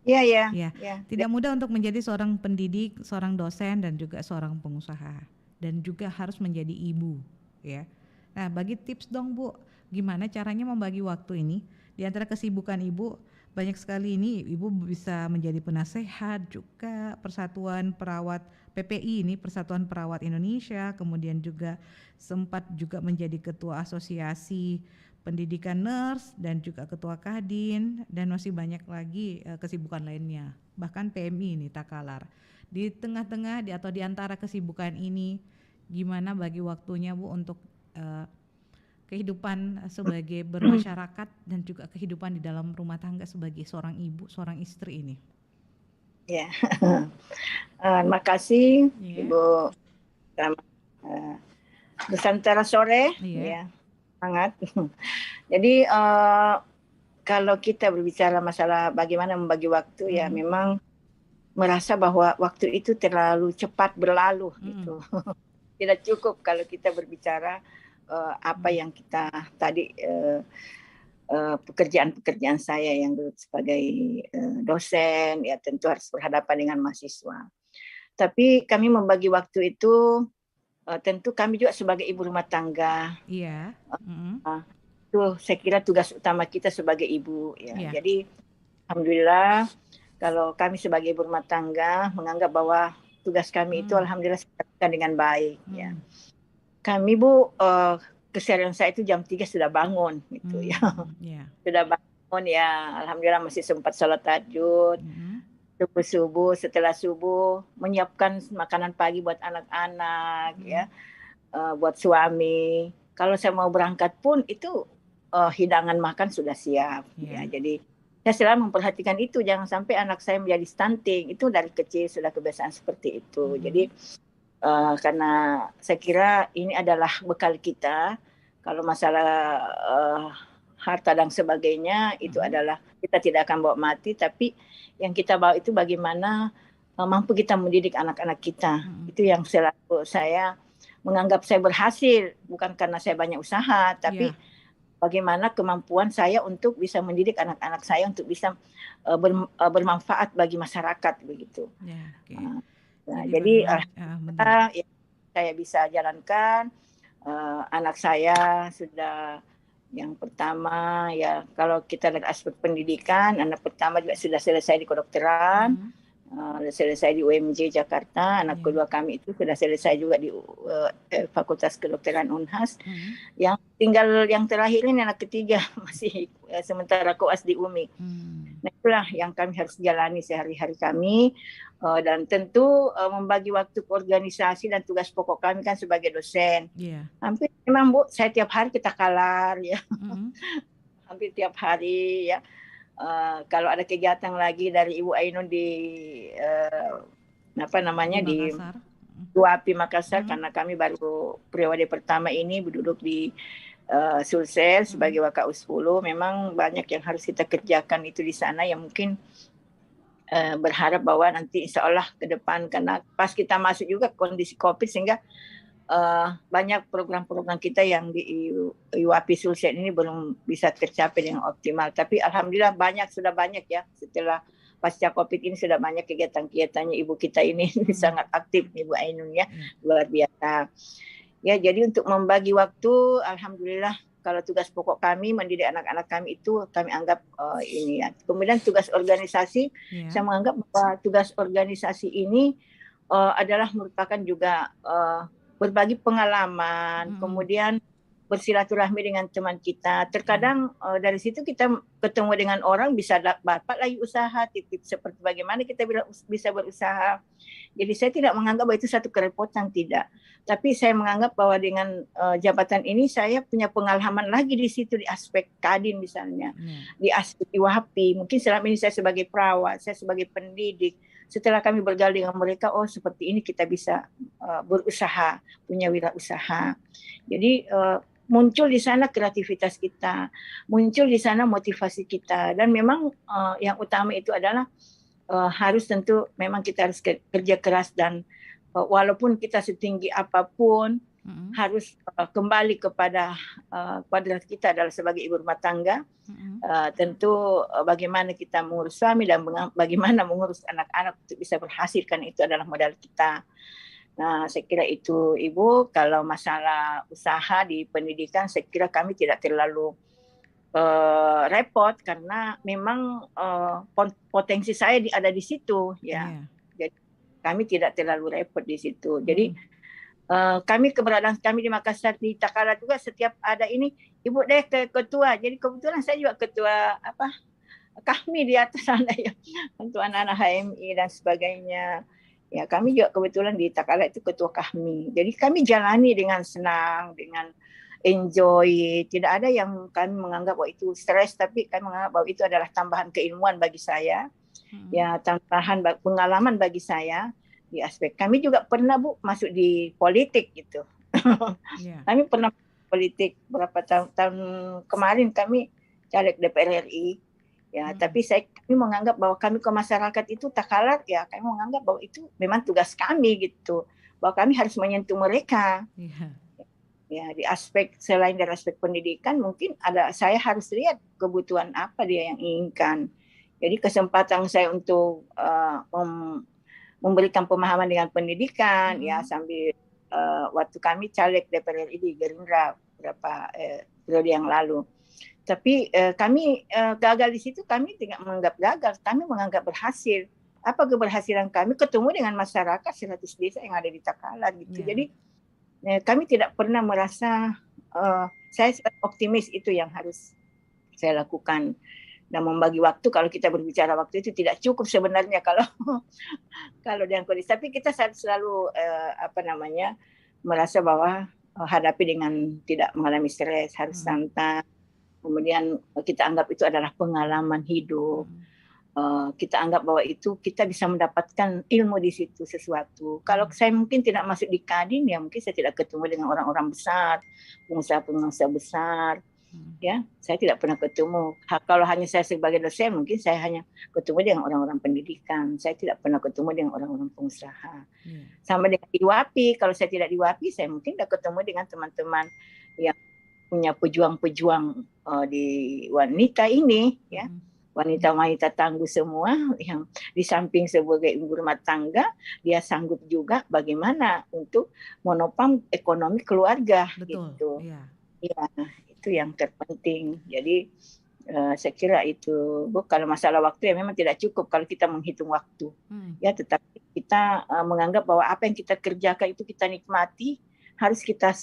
Iya. Tidak mudah untuk menjadi seorang pendidik, seorang dosen dan juga seorang pengusaha, dan juga harus menjadi ibu ya. Nah, bagi tips dong Bu, gimana caranya membagi waktu ini di antara kesibukan Ibu? Banyak sekali ini Ibu bisa menjadi penasehat juga Persatuan Perawat PPI ini, Persatuan Perawat Indonesia, kemudian juga sempat juga menjadi Ketua Asosiasi Pendidikan Nurse dan juga Ketua Kadin, dan masih banyak lagi kesibukan lainnya. Bahkan PMI ini Takalar. Di tengah-tengah atau di antara kesibukan ini, gimana bagi waktunya Bu untuk kehidupan sebagai bermasyarakat dan juga kehidupan di dalam rumah tangga sebagai seorang ibu, seorang istri ini? Ya, terima kasih Ibu Nusantara Sore. Ya, sangat. Jadi kalau kita berbicara masalah bagaimana membagi waktu ya, memang merasa bahwa waktu itu terlalu cepat berlalu gitu. Tidak cukup kalau kita berbicara apa yang kita tadi pekerjaan saya yang sebagai dosen ya, tentu harus berhadapan dengan mahasiswa. Tapi kami membagi waktu itu tentu kami juga sebagai ibu rumah tangga. Iya. Itu saya kira tugas utama kita sebagai ibu ya. Jadi alhamdulillah kalau kami sebagai ibu rumah tangga menganggap bahwa tugas kami itu alhamdulillah dilakukan dengan baik ya. Kami Bu, keseharian saya itu jam 3 sudah bangun gitu ya. Sudah bangun ya, alhamdulillah masih sempat sholat tahajud. Subuh, setelah subuh menyiapkan makanan pagi buat anak-anak ya, buat suami. Kalau saya mau berangkat pun itu hidangan makan sudah siap ya. Jadi saya selalu memperhatikan itu, jangan sampai anak saya menjadi stunting. Itu dari kecil sudah kebiasaan seperti itu. Jadi karena saya kira ini adalah bekal kita Kalau masalah harta dan sebagainya itu adalah kita tidak akan bawa mati, tapi yang kita bawa itu bagaimana mampu kita mendidik anak-anak kita. Itu yang selalu saya menganggap saya berhasil, bukan karena saya banyak usaha, tapi bagaimana kemampuan saya untuk bisa mendidik anak-anak saya untuk bisa bermanfaat bagi masyarakat begitu. Jadi saya bisa jalankan. Anak saya sudah yang pertama ya, kalau kita lihat aspek pendidikan, anak pertama juga sudah selesai di kedokteran, selesai di UMJ Jakarta. Anak kedua kami itu sudah selesai juga di Fakultas Kedokteran Unhas. Yang tinggal yang terakhir ini anak ketiga masih sementara koas di UMI. Nah, itulah yang kami harus jalani sehari-hari kami, dan tentu membagi waktu ke organisasi dan tugas pokok kami kan sebagai dosen. Hampir memang Bu, saya tiap hari kita kalar ya. Hampir tiap hari ya. Kalau ada kegiatan lagi dari Ibu Ainun di di UAPI Makassar, karena kami baru periode pertama ini duduk di Sulsel sebagai Wakaus 10, memang banyak yang harus kita kerjakan itu di sana, yang mungkin berharap bahwa nanti insya Allah ke depan, karena pas kita masuk juga kondisi COVID sehingga banyak program-program kita yang di UAPI Sulsel ini belum bisa tercapai dengan optimal. Tapi alhamdulillah sudah banyak ya, setelah pasca COVID ini sudah banyak kegiatan-kegiatannya ibu kita ini sangat aktif Ibu Ainun ya, luar biasa. Ya, jadi untuk membagi waktu, alhamdulillah kalau tugas pokok kami mendidik anak-anak kami itu kami anggap ini ya. Kemudian tugas organisasi, saya menganggap bahwa tugas organisasi ini adalah merupakan juga berbagi pengalaman, kemudian bersilaturahmi dengan teman kita. Terkadang dari situ kita ketemu dengan orang, bisa dapat lagi usaha, tip-tip seperti bagaimana kita bisa berusaha. Jadi saya tidak menganggap bahwa itu satu kerepotan, tidak. Tapi saya menganggap bahwa dengan jabatan ini saya punya pengalaman lagi di situ, di aspek Kadin misalnya, di aspek IWAPI. Mungkin selama ini saya sebagai perawat, saya sebagai pendidik. Setelah kami bergaul dengan mereka, oh seperti ini kita bisa berusaha, punya wirausaha. Jadi muncul di sana kreativitas kita, muncul di sana motivasi kita. Dan memang yang utama itu adalah harus tentu memang kita harus kerja keras, dan walaupun kita setinggi apapun harus kembali kepada kuadrat kita adalah sebagai ibu rumah tangga. Tentu bagaimana kita mengurus suami dan bagaimana mengurus anak-anak untuk bisa berhasil, kan itu adalah modal kita. Nah, saya kira itu Ibu. Kalau masalah usaha di pendidikan, saya kira kami tidak terlalu repot, karena memang potensi saya ada di situ ya. Jadi kami tidak terlalu repot di situ. Jadi kami, keberadaan kami di Makassar, di Takala juga setiap ada ini, Ibu deh ke ketua. Jadi kebetulan saya juga ketua kami di atas sana ya, untuk anak-anak HMI dan sebagainya. Ya, kami juga kebetulan di Takala itu ketua kami. Jadi kami jalani dengan senang, dengan enjoy. Tidak ada yang kami menganggap bahwa itu stres, tapi kami menganggap bahwa itu adalah tambahan keilmuan bagi saya. Ya, tambahan pengalaman bagi saya di aspek. Kami juga pernah Bu masuk di politik gitu. Kami pernah politik berapa tahun kemarin, kami caleg DPR RI. Ya, tapi kami menganggap bahwa kami ke masyarakat itu Takalar, ya kami menganggap bahwa itu memang tugas kami gitu. Bahwa kami harus menyentuh mereka. Ya, di aspek selain dari aspek pendidikan, mungkin saya harus lihat kebutuhan apa dia yang inginkan. Jadi kesempatan saya untuk memberikan pemahaman dengan pendidikan, ya sambil waktu kami caleg DPR RI di Gerindra beberapa periode yang lalu. Tapi kami gagal di situ, kami tidak menganggap gagal, kami menganggap berhasil. Apa keberhasilan kami? Ketemu dengan masyarakat 100 desa yang ada di Takala gitu. Jadi kami tidak pernah merasa, saya optimis, itu yang harus saya lakukan. Dan membagi waktu, kalau kita berbicara waktu itu tidak cukup sebenarnya kalau dengan kondisi. Tapi kita selalu merasa bahwa hadapi dengan tidak mengalami stres, harus santai. Kemudian kita anggap itu adalah pengalaman hidup. kita anggap bahwa itu kita bisa mendapatkan ilmu di situ sesuatu. Kalau saya mungkin tidak masuk di Kadin, ya mungkin saya tidak ketemu dengan orang-orang besar, pengusaha-pengusaha besar. Ya, saya tidak pernah ketemu. Kalau hanya saya sebagai dosen, mungkin saya hanya ketemu dengan orang-orang pendidikan. Saya tidak pernah ketemu dengan orang-orang pengusaha. Sama dengan di WAPI, kalau saya tidak di WAPI, saya mungkin tidak ketemu dengan teman-teman yang punya pejuang-pejuang di wanita ini, ya. Wanita-wanita tangguh semua yang di samping sebagai ibu rumah tangga, dia sanggup juga bagaimana untuk menopang ekonomi keluarga. Betul, gitu. iya. Ya, itu yang terpenting. Jadi saya kira itu, Bu, kalau masalah waktu ya memang tidak cukup kalau kita menghitung waktu. Ya, tetapi kita menganggap bahwa apa yang kita kerjakan itu kita nikmati, harus kita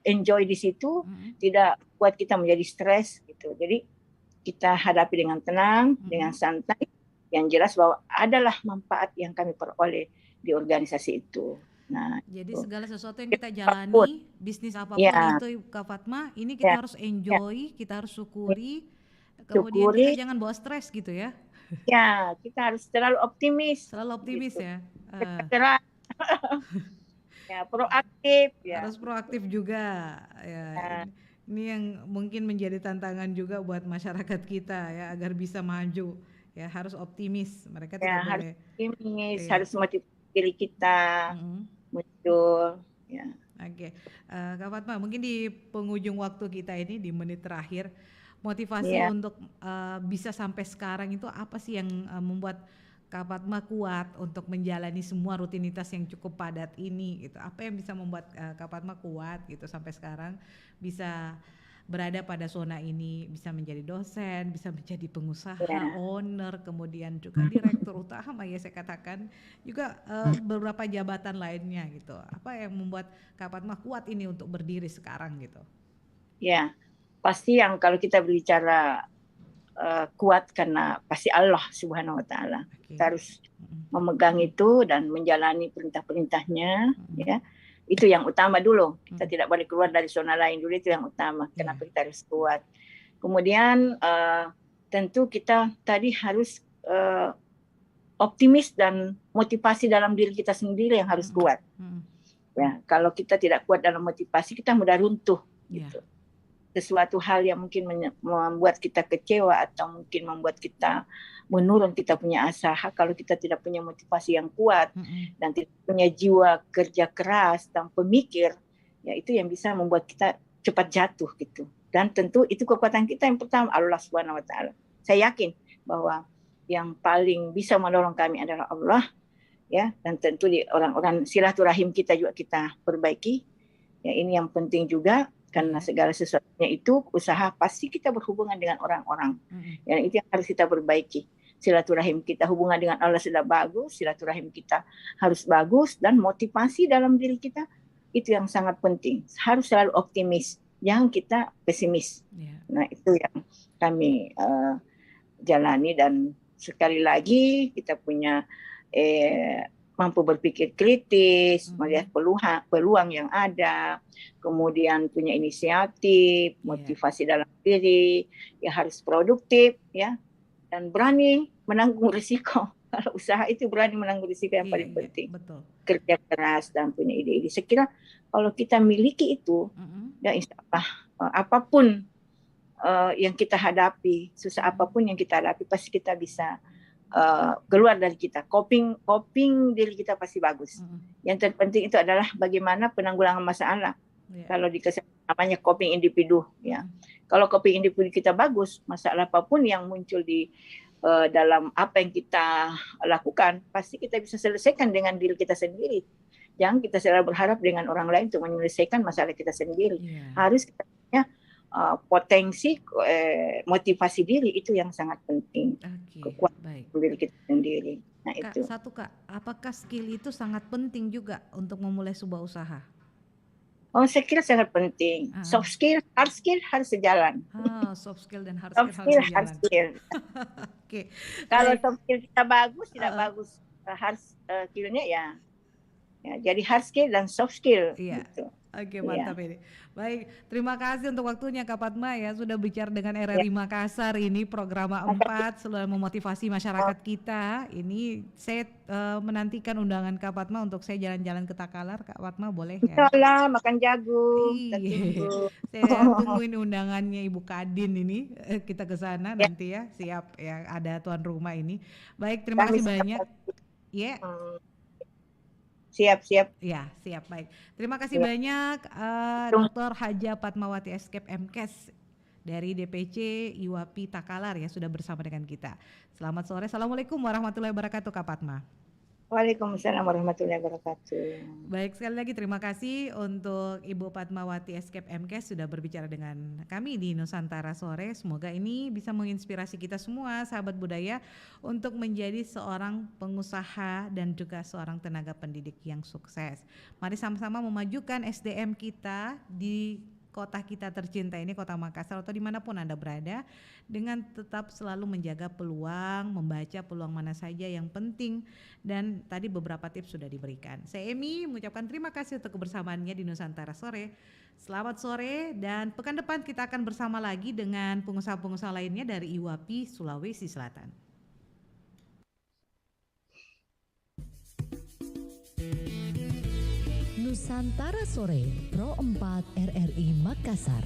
enjoy di situ, tidak buat kita menjadi stres gitu. Jadi kita hadapi dengan tenang, dengan santai, yang jelas bahwa adalah manfaat yang kami peroleh di organisasi itu. Nah, jadi segala sesuatu yang kita jalani, bisnis apapun itu Kak Fatma, ini kita harus enjoy, kita harus syukuri, kemudian kita jangan bawa stres gitu ya. Ya, kita harus selalu optimis. Selalu optimis gitu. Ya. Ya, proaktif. Ya. Harus proaktif juga. Ya. Ini yang mungkin menjadi tantangan juga buat masyarakat kita ya, agar bisa maju. Ya, harus optimis. Mereka tidak harus boleh optimis, harus motivasi diri kita muncul. Ya. Oke, Kak Fatma, mungkin di penghujung waktu kita ini di menit terakhir, motivasi untuk bisa sampai sekarang itu apa sih yang membuat Kak Fatma kuat untuk menjalani semua rutinitas yang cukup padat ini gitu? Apa yang bisa membuat Kak Fatma kuat gitu sampai sekarang bisa berada pada zona ini, bisa menjadi dosen, bisa menjadi pengusaha, owner, kemudian juga direktur utama ya saya katakan, juga beberapa jabatan lainnya gitu. Apa yang membuat Kak Fatma kuat ini untuk berdiri sekarang gitu? Ya, pasti yang kalau kita berbicara kuat karena pasti Allah Subhanahu wa Ta'ala. Kita harus memegang itu dan menjalani perintah-perintahnya, ya. Itu yang utama dulu. Kita tidak boleh keluar dari zona lain dulu, itu yang utama. Kenapa kita harus kuat. Kemudian tentu kita tadi harus optimis dan motivasi dalam diri kita sendiri yang harus kuat. Ya, kalau kita tidak kuat dalam motivasi, kita mudah runtuh gitu. Sesuatu hal yang mungkin membuat kita kecewa atau mungkin membuat kita menurun, kita punya asa, kalau kita tidak punya motivasi yang kuat dan tidak punya jiwa kerja keras dan pemikir, ya itu yang bisa membuat kita cepat jatuh gitu. Dan tentu itu kekuatan kita yang pertama, Allah Subhanahu wa Ta'ala. Saya yakin bahwa yang paling bisa menolong kami adalah Allah, ya, dan tentu di orang-orang silaturahim kita juga kita perbaiki. Ya, ini yang penting juga. Karena segala sesuatunya itu usaha pasti kita berhubungan dengan orang-orang. Dan itu yang harus kita perbaiki. Silaturahim kita hubungan dengan Allah sudah bagus, silaturahim kita harus bagus, dan motivasi dalam diri kita itu yang sangat penting. Harus selalu optimis, jangan kita pesimis. Nah, itu yang kami jalani, dan sekali lagi kita punya mampu berpikir kritis, melihat peluang yang ada, kemudian punya inisiatif, motivasi dalam diri, ya harus produktif, ya, dan berani menanggung risiko. Kalau usaha itu berani menanggung risiko yang paling penting. Betul. Kerja keras dan punya ide-ide. Saya kira kalau kita miliki itu, ya insya Allah apapun yang kita hadapi, susah apapun yang kita hadapi, pasti kita bisa keluar dari kita, coping diri kita pasti bagus. Yang terpenting itu adalah bagaimana penanggulangan masalah. Kalau di kesehatan namanya coping individu, ya. Kalau coping individu kita bagus, masalah apapun yang muncul di dalam apa yang kita lakukan, pasti kita bisa selesaikan dengan diri kita sendiri. Jangan kita selalu berharap dengan orang lain untuk menyelesaikan masalah kita sendiri. Harus kita punya potensi, motivasi diri, itu yang sangat penting. Kekuatan diri kita sendiri. Nah, Kak, itu. Kak, apakah skill itu sangat penting juga untuk memulai sebuah usaha? Oh, saya kira sangat penting. Soft skill, hard skill harus sejalan. Soft skill dan hard soft skill skill, harus sejalan. Oke. Kalau soft skill kita bagus, tidak bagus hard skillnya ya. Jadi hard skill dan soft skill. Iya. Gitu. Oke, Iya. mantap ini. Baik, terima kasih untuk waktunya Kak Padma ya sudah bicara dengan RRI Makassar ini program 4 selalu memotivasi masyarakat kita. Ini saya menantikan undangan Kak Padma untuk saya jalan-jalan ke Takalar. Kak Padma boleh ya? Insyaallah makan jagung. Kita Iya, tunggu. saya tungguin undangannya Ibu Kadin ini. Kita ke sana nanti ya. Siap ya, ada tuan rumah ini. Baik, terima Kami kasih banyak. Ya. Siap. Ya, siap, baik. Terima kasih Ya. banyak Dr. Haja Padmawati Escape MKes dari DPC IWAPI Takalar ya sudah bersama dengan kita. Selamat sore. Assalamualaikum warahmatullahi wabarakatuh Kak Padma. Waalaikumsalam warahmatullahi wabarakatuh. Baik, sekali lagi terima kasih untuk Ibu Padmawati Escape MKes sudah berbicara dengan kami di Nusantara Sore. Semoga ini bisa menginspirasi kita semua sahabat budaya untuk menjadi seorang pengusaha dan juga seorang tenaga pendidik yang sukses. Mari sama-sama memajukan SDM kita di kota kita tercinta ini, Kota Makassar atau dimanapun Anda berada, dengan tetap selalu menjaga peluang, membaca peluang mana saja yang penting, dan tadi beberapa tips sudah diberikan. Saya Emi mengucapkan terima kasih untuk kebersamaannya di Nusantara Sore. Selamat sore, dan pekan depan kita akan bersama lagi dengan pengusaha-pengusaha lainnya dari IWAPI Sulawesi Selatan. Nusantara Sore, Pro 4 RRI Makassar.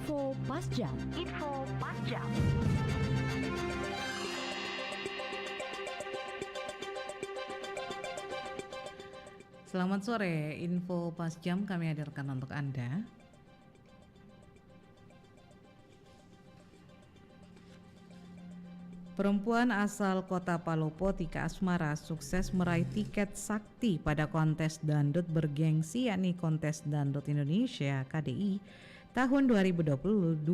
Info Pas Jam. Selamat sore, info pas jam kami hadirkan untuk Anda. Perempuan asal kota Palopo, Tika Asmara, sukses meraih tiket sakti pada kontes dangdut bergengsi yakni Kontes Dangdut Indonesia KDI tahun 2022.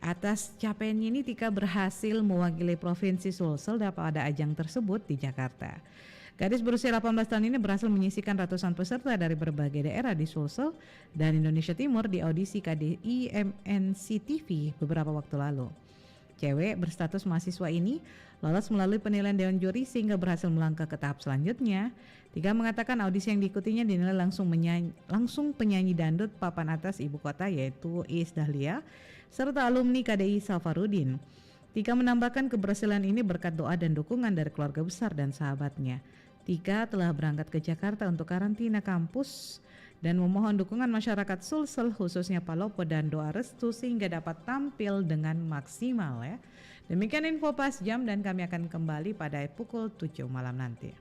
Atas capaiannya ini Tika berhasil mewakili Provinsi Sulsel pada ajang tersebut di Jakarta. Gadis berusia 18 tahun ini berhasil menyisihkan ratusan peserta dari berbagai daerah di Sulsel dan Indonesia Timur di audisi KDI MNC TV beberapa waktu lalu. Cewek berstatus mahasiswa ini lolos melalui penilaian Dewan Juri sehingga berhasil melangkah ke tahap selanjutnya. Tika mengatakan audisi yang diikutinya dinilai langsung penyanyi dangdut papan atas ibu kota yaitu Iis Dahlia serta alumni KDI Safarudin. Tika menambahkan keberhasilan ini berkat doa dan dukungan dari keluarga besar dan sahabatnya. Tika telah berangkat ke Jakarta untuk karantina kampus dan memohon dukungan masyarakat Sulsel khususnya Palopo dan doa restu sehingga dapat tampil dengan maksimal ya. Demikian info pas jam dan kami akan kembali pada pukul 7 malam nanti.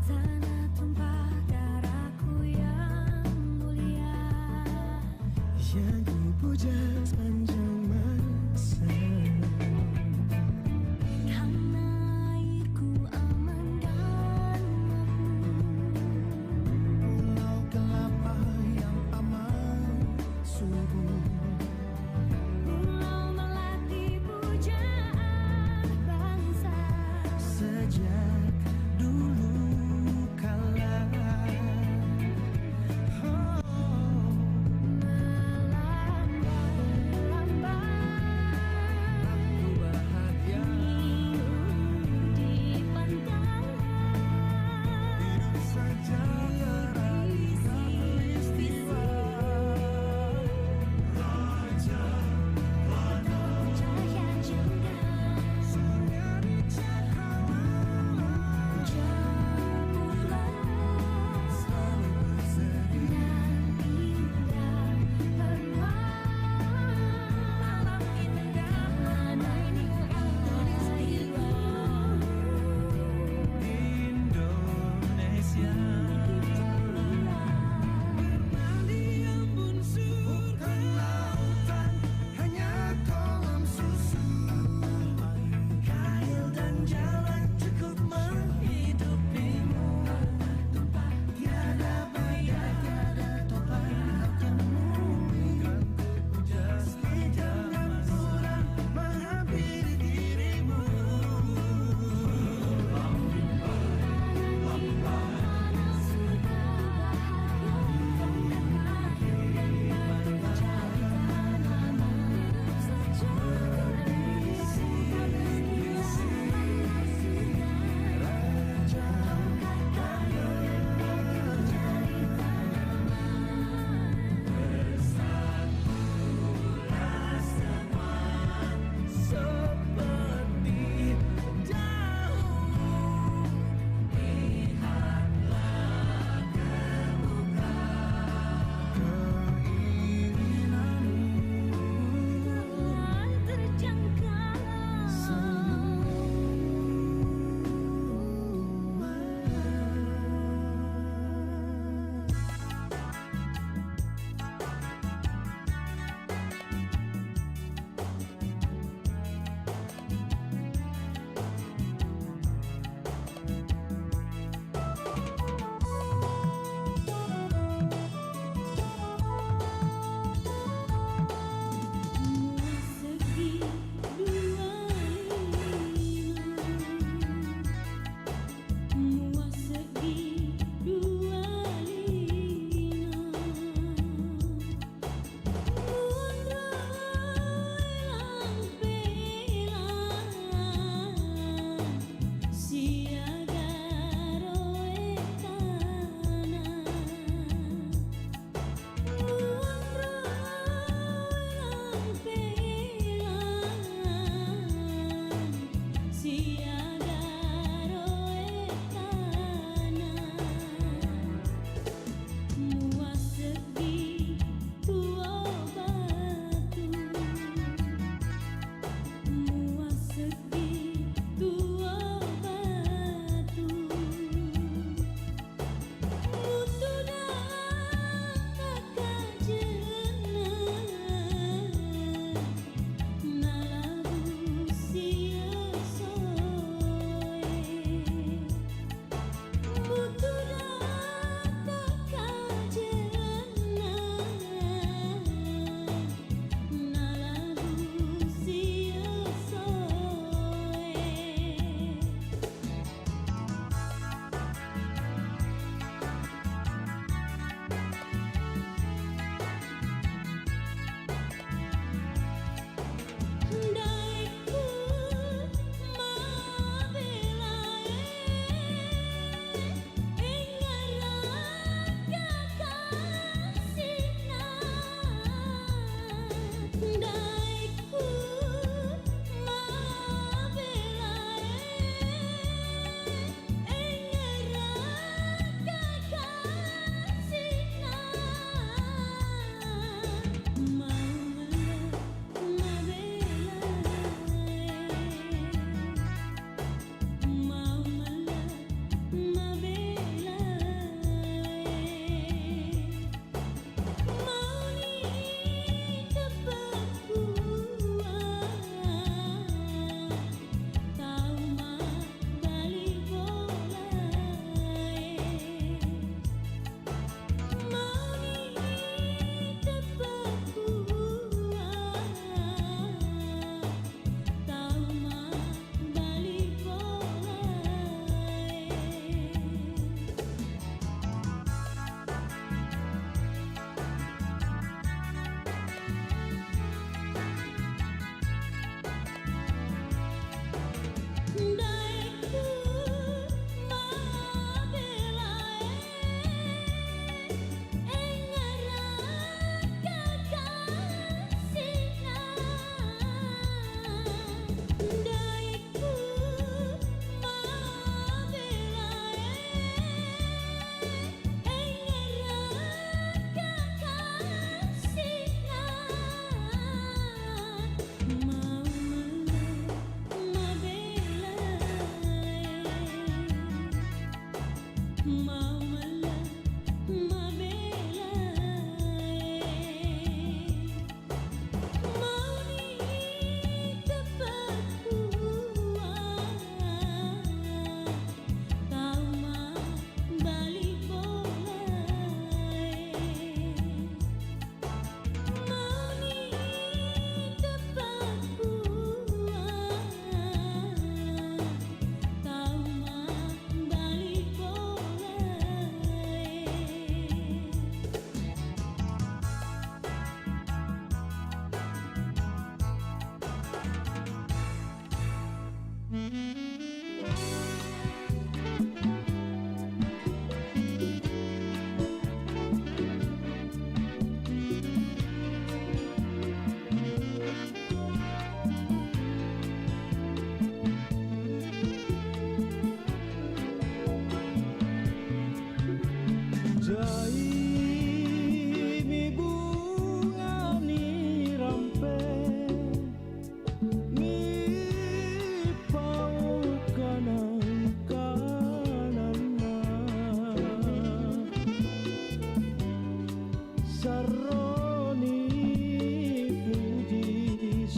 Tanah tumpah darahku yang mulia.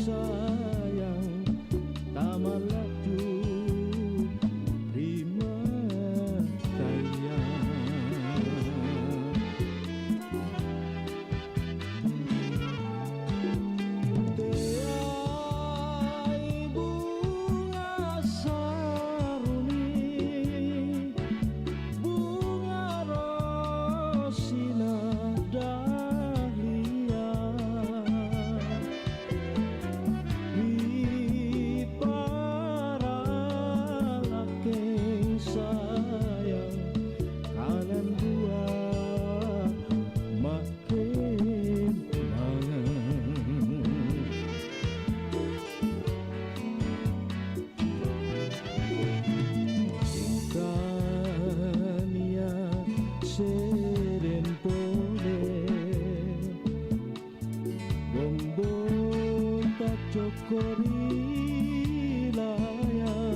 sayang tak melaju terima sayang Teai bunga saruni bunga rosina dahlia di para laki sayang kanan dua makin banget Ingkania seren pole Bombong tak cokori layar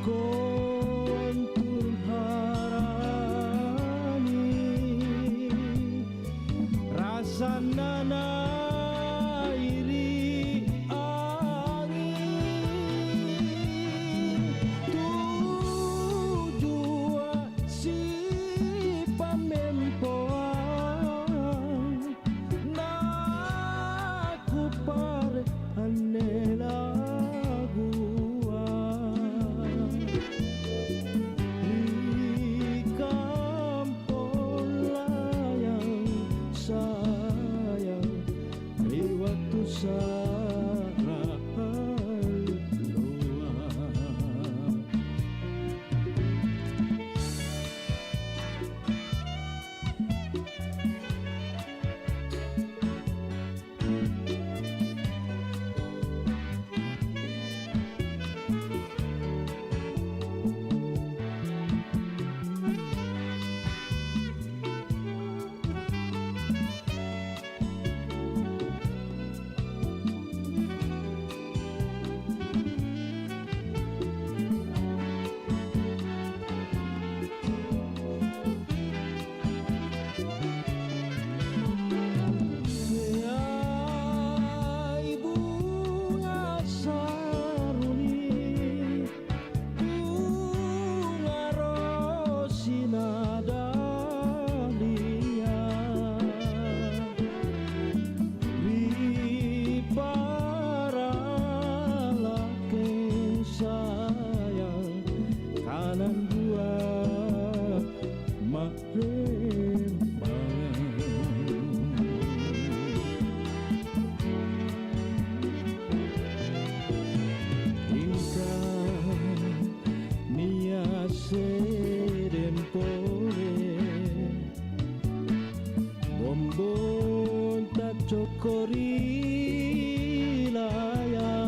Kontur harani Rasa nana iri angin Tujuan si pamempoan Naku pare anela guan Di kampung layang sayang Di waktu sarah luar Teai bunga saruni bunga rosina dahlia di para laki sayang kanan dua makin banget Nia seren pole Bombon tak cokori layar